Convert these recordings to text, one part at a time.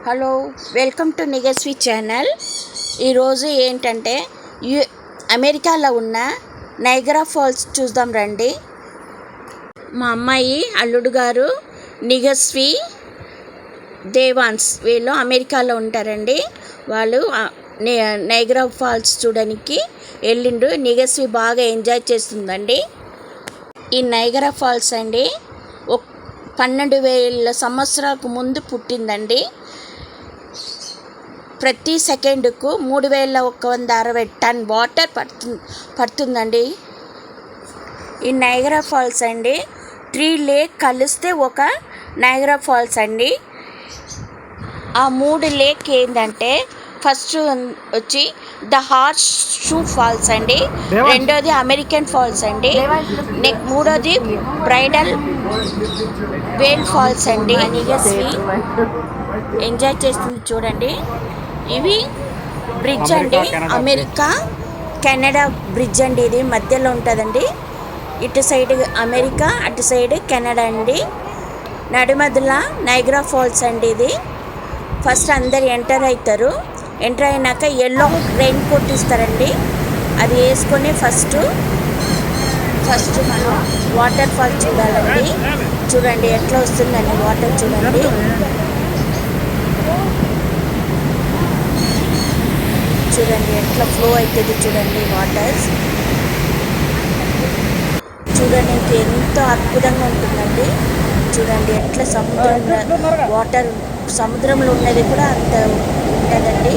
Hello, welcome to Nigaswi channel. ఈరోజు ఏంటంటే అమెరికాలో ఉన్న నైగరా ఫాల్స్ చూద్దాం రండి. మా అమ్మాయి అల్లుడు గారు నిగస్వి దేవాన్స్ వీళ్ళు అమెరికాలో ఉంటారండి. వాళ్ళు నైగరా ఫాల్స్ చూడడానికి వెళ్ళిండ్రు. నిగస్వి బాగా ఎంజాయ్ చేస్తుందండి. ఈ నైగరా ఫాల్స్ అండి 12,000 సంవత్సరాలకు ముందు పుట్టిందండి. ప్రతి సెకండ్కు 3,160 టన్ వాటర్ పడుతుందండి. ఈ నైగరా ఫాల్స్ అండి 3 లేక్ కలిస్తే ఒక నైగరా ఫాల్స్ అండి. ఆ 3 లేక్ ఏంటంటే ఫస్ట్ వచ్చి ద హార్స్ షూ ఫాల్స్ అండి, రెండోది అమెరికన్ ఫాల్స్ అండి, మూడోది బ్రైడల్ వేల్ ఫాల్స్ అండి. నిగస్వి ఎంజాయ్ చేస్తుంది చూడండి. ఇవి బ్రిడ్జ్ అండి, అమెరికా కెనడా బ్రిడ్జ్ అండి. ఇది మధ్యలో ఉంటుందండి. ఇటు సైడ్ అమెరికా, అటు సైడ్ కెనడా అండి. నడిమధ్యలో నైగరా ఫాల్స్ అండి. ఇది ఫస్ట్ అందరు ఎంటర్ అవుతారు. ఎంటర్ అయినాక ఎల్లో రెయిన్ కోట్ ఇస్తారండి. అది వేసుకొని ఫస్ట్ మనం వాటర్ ఫాల్ చూడాలండి. చూడండి ఎట్లా వస్తుందండి వాటర్ చూడండి. చూడండి ఎట్లా ఫ్లో అవుతుంది చూడండి వాటర్. చూడండి ఎంత అద్భుతంగా ఉంటుందండి. చూడండి ఎట్లా వాటర్ సముద్రంలో ఉన్నది కూడా అంత ఉంటుందండి.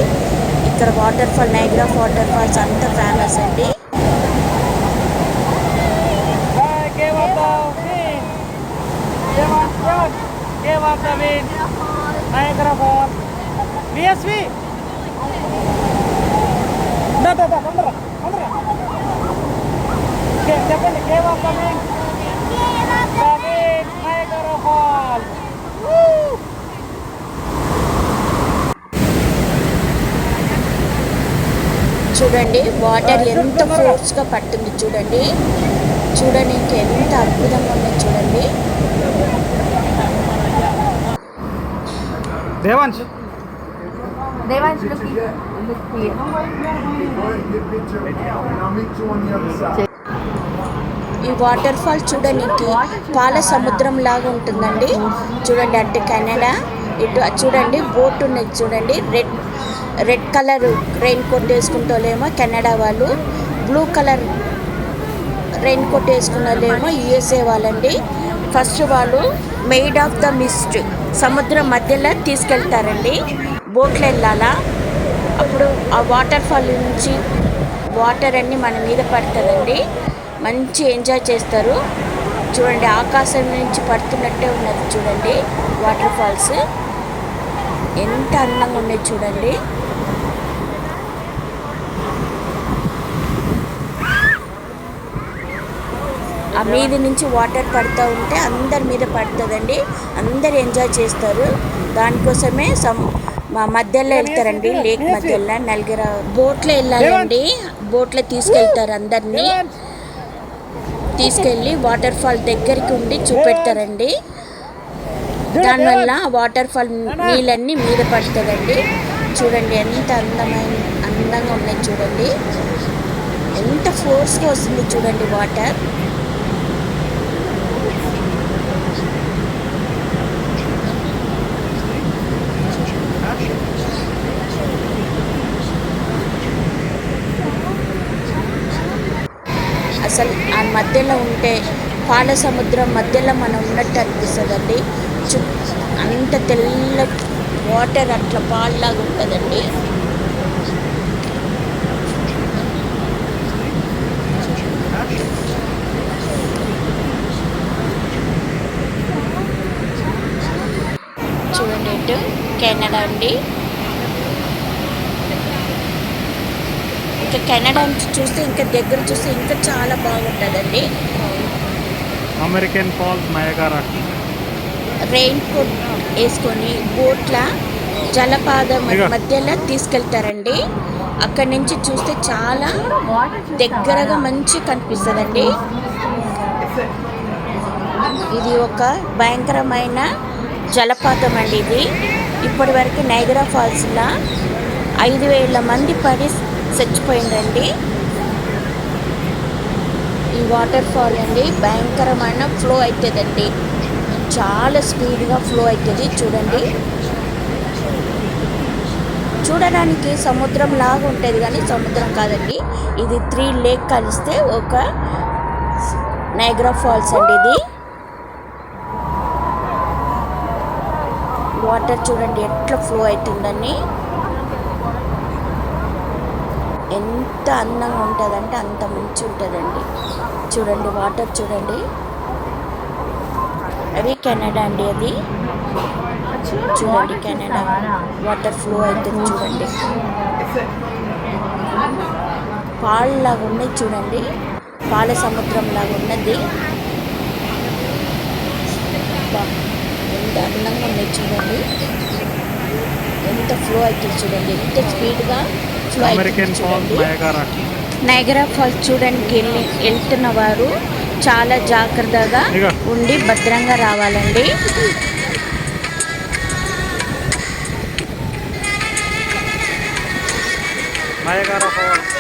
ఇక్కడ water fall Niagara water falls అంత ఫేమస్ అండి. చెప్పండి, cave of the wind Niagara falls. చూడండి వాటర్ ఎంత ఫోర్స్గా పట్టింది చూడండి. చూడండి ఇంకెంత అద్భుతంగా ఉంది చూడండి. దేవాంశ్ ఈ వాటర్ ఫాల్ చూడడానికి పాల సముద్రం లాగా ఉంటుందండి. చూడండి అటు కెనడా, ఇటు చూడండి బోట్ ఉన్నది చూడండి. రెడ్ కలర్ రెయిన్ కోట్ వేసుకుంటోలేమో కెనడా వాళ్ళు, బ్లూ కలర్ రెయిన్ కోట్ వేసుకున్న వాళ్ళేమో యుఎస్ఏ వాళ్ళండి. ఫస్ట్ వాళ్ళు మేడ్ ఆఫ్ ద మిస్ట్ సముద్రం మధ్యలో తీసుకెళ్తారండి. బోట్లో వెళ్ళాలా, అప్పుడు ఆ వాటర్ ఫాల్ నుంచి వాటర్ అన్నీ మన మీద పడుతుందండి. మంచి ఎంజాయ్ చేస్తారు. చూడండి ఆకాశం నుంచి పడుతున్నట్టే ఉన్నది చూడండి. వాటర్ ఫాల్స్ ఎంత అందంగా ఉన్నాయి చూడండి. ఆ మీద నుంచి వాటర్ పడుతూ ఉంటే అందరి మీద పడుతుందండి. అందరు ఎంజాయ్ చేస్తారు. దానికోసమే మా మధ్యలో వెళ్తారండి. లేక్ మధ్యలో నలుగురు బోట్లో వెళ్ళాలండి. బోట్లో తీసుకెళ్తారు. అందరినీ తీసుకెళ్ళి వాటర్ ఫాల్ దగ్గరికి ఉండి చూపెడతారండి. దానివల్ల వాటర్ ఫాల్ నీళ్ళన్నీ మీద పడుతుందండి. చూడండి ఎంత అందంగా ఉన్నాయి చూడండి. ఎంత ఫోర్స్గా వస్తుంది చూడండి వాటర్. అసలు ఆ మధ్యలో ఉంటే పాల సముద్రం మధ్యలో మనం ఉన్నట్టు అనిపిస్తుందండి. అంత తెల్ల వాటర్ అట్లా పాల్లాగా ఉంటుందండి. చూడండి ఇటు కెనడా అండి. ఇంకా కెనడా చూస్తే ఇంకా దగ్గర చూస్తే ఇంకా చాలా బాగుంటుందండి. American falls Niagara rain coat వేసుకొని బోట్ల జలపాతం మధ్యలో తీసుకెళ్తారండి. అక్కడి నుంచి చూస్తే చాలా దగ్గరగా మంచి కనిపిస్తుందండి. ఇది ఒక భయంకరమైన జలపాతం అండి. ఇది ఇప్పటి వరకు నైగరా ఫాల్స్లో 5,000 మంది పడి చచ్చిపోయిందండి. ఈ వాటర్ ఫాల్ అండి భయంకరమైన ఫ్లో అవుతుందండి, చాలా స్పీడ్గా ఫ్లో అవుతుంది. చూడండి, చూడడానికి సముద్రం లాగా ఉంటుంది కానీ సముద్రం కాదండి, ఇది 3 లేక్ కలిస్తే ఒక నైగ్రా ఫాల్స్ అండి. ఇది వాటర్ చూడండి ఎట్లా ఫ్లో అవుతుందని, ఎంత అందంగా ఉంటుందంటే అంత మంచి ఉంటుందండి. చూడండి వాటర్ చూడండి, అది కెనడా అండి. అది చూడండి కెనడా వాటర్ ఫ్లో అవుతుంది చూడండి, పాలలాగా ఉన్నది చూడండి, పాల సముద్రం లాగా ఉన్నది. ఎంత అందంగా ఉన్నాయి చూడండి, ఎంత ఫ్లో అవుతుంది చూడండి, ఎంత స్పీడ్గా ఫ్లో అవుతుంది చూడండి. నైగరా ఫాల్స్ చూడడానికి వెళ్తున్న వారు చాలా జాగ్రత్తగా ఉండి భద్రంగా రావాలండి. నయగారా ఫాల్స్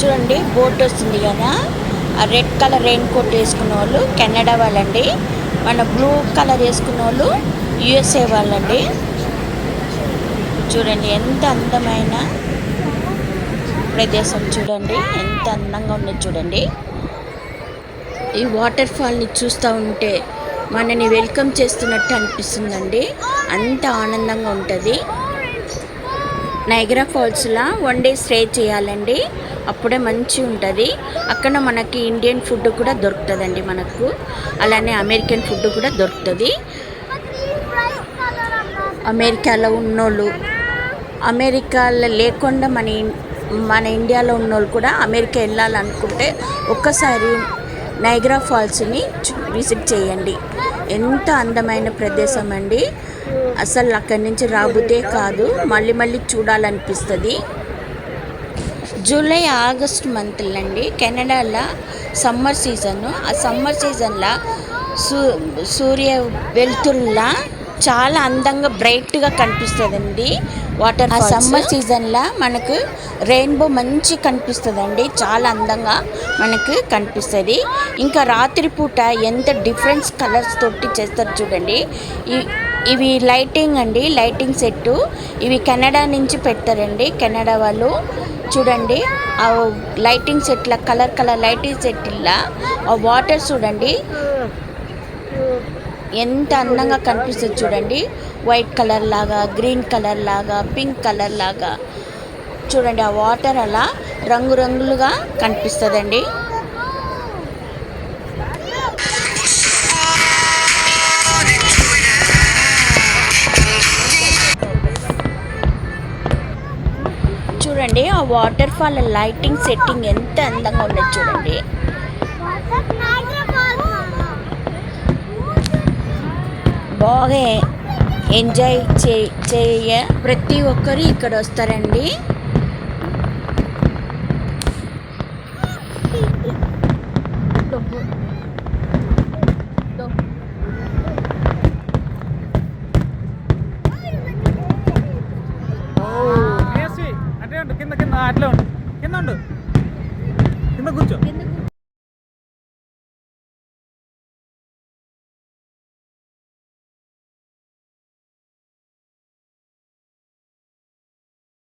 చూడండి బోట్ వస్తుంది కదా, ఆ రెడ్ కలర్ రెయిన్ కోట్ వేసుకున్న వాళ్ళు కెనడా వాళ్ళండి, మన బ్లూ కలర్ వేసుకున్న వాళ్ళు యుఎస్ఏ వాళ్ళండి. చూడండి ఎంత అందమైన ప్రదేశం చూడండి, ఎంత అందంగా ఉన్నది చూడండి. ఈ వాటర్ ఫాల్ని చూస్తూ ఉంటే మనని వెల్కమ్ చేస్తున్నట్టు అనిపిస్తుందండి, అంత ఆనందంగా ఉంటుంది. నైగరా ఫాల్స్లో 1 డే స్టే చేయాలండి, అప్పుడే మంచి ఉంటుంది. అక్కడ మనకి ఇండియన్ ఫుడ్ కూడా దొరుకుతుందండి మనకు, అలానే అమెరికన్ ఫుడ్ కూడా దొరుకుతుంది. అమెరికాలో ఉన్నోళ్ళు, అమెరికాలో లేకుండా మన ఇండియాలో ఉన్నోళ్ళు కూడా అమెరికా వెళ్ళాలనుకుంటే ఒక్కసారి నైగరా ఫాల్స్ని విజిట్ చేయండి. ఎంత అందమైన ప్రదేశం అండి, అసలు అక్కడి నుంచి రాబుద్దే కాదు, మళ్ళీ మళ్ళీ చూడాలనిపిస్తుంది. జూలై ఆగస్ట్ మంత్లో అండి కెనడాలో సమ్మర్ సీజను, ఆ సమ్మర్ సీజన్లో సూర్య వెలుతురులా చాలా అందంగా బ్రైట్గా కనిపిస్తుందండి వాటర్. ఆ సమ్మర్ సీజన్లో మనకు రెయిన్బో మంచి కనిపిస్తుందండి, చాలా అందంగా మనకు కనిపిస్తుంది. ఇంకా రాత్రిపూట ఎంత డిఫరెంట్ కలర్స్ తోటి చేస్తారు చూడండి. ఇవి లైటింగ్ అండి, లైటింగ్ సెట్టు, ఇవి కెనడా నుంచి పెడతారండి కెనడా వాళ్ళు. చూడండి ఆ లైటింగ్ సెట్ల కలర్ లైటింగ్ సెట్ల ఆ వాటర్ చూడండి ఎంత అందంగా కనిపిస్తుంది చూడండి, వైట్ కలర్ లాగా, గ్రీన్ కలర్ లాగా, పింక్ కలర్ లాగా. చూడండి ఆ వాటర్ అలా రంగురంగులుగా కనిపిస్తుందండి. చూడండి ఆ వాటర్ ఫాల్ లైటింగ్ సెట్టింగ్ ఎంత అందంగా ఉన్నది చూడండి. బాగా ఎంజాయ్ చేయ ప్రతి ఒక్కరు ఇక్కడ వస్తారండి. అంటే కింద కింద అట్లే ఉండు, కింద ఉండు, కింద కూర్చో.